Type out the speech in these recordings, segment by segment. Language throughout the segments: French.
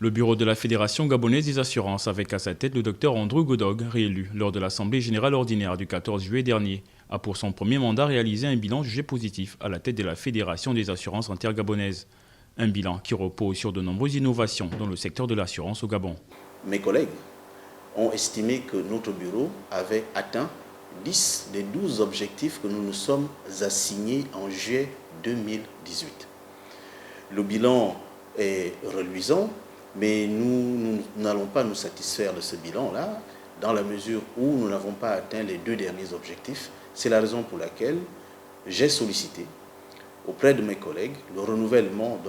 Le bureau de la Fédération gabonaise des assurances avec à sa tête le Dr Andrew Godog, réélu lors de l'Assemblée générale ordinaire du 14 juillet dernier, a pour son premier mandat réalisé un bilan jugé positif à la tête de la Fédération des assurances intergabonaises. Un bilan qui repose sur de nombreuses innovations dans le secteur de l'assurance au Gabon. Mes collègues ont estimé que notre bureau avait atteint 10 des 12 objectifs que nous nous sommes assignés en juillet 2018. Le bilan est reluisant, mais nous n'allons pas nous satisfaire de ce bilan-là, dans la mesure où nous n'avons pas atteint les 2 derniers objectifs. C'est la raison pour laquelle j'ai sollicité auprès de mes collègues le renouvellement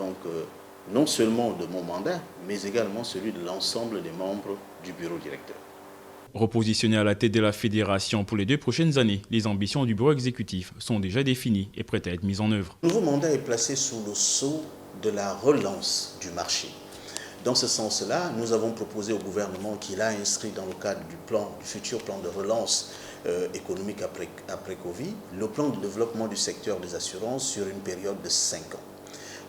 non seulement de mon mandat, mais également celui de l'ensemble des membres du bureau directeur. Repositionné à la tête de la fédération pour les 2 prochaines années, les ambitions du bureau exécutif sont déjà définies et prêtes à être mises en œuvre. Le nouveau mandat est placé sous le sceau de la relance du marché. Dans ce sens-là, nous avons proposé au gouvernement qu'il a inscrit dans le cadre du futur plan de relance économique après Covid, le plan de développement du secteur des assurances sur une période de 5 ans.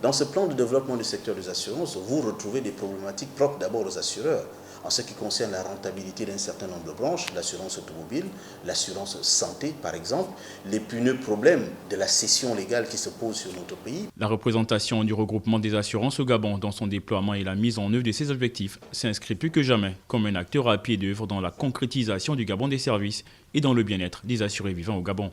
Dans ce plan de développement du secteur des assurances, vous retrouvez des problématiques propres d'abord aux assureurs, en ce qui concerne la rentabilité d'un certain nombre de branches, l'assurance automobile, l'assurance santé par exemple, les épineux problèmes de la cession légale qui se pose sur notre pays. La représentation du regroupement des assurances au Gabon dans son déploiement et la mise en œuvre de ses objectifs s'inscrit plus que jamais comme un acteur à pied d'œuvre dans la concrétisation du Gabon des services et dans le bien-être des assurés vivant au Gabon.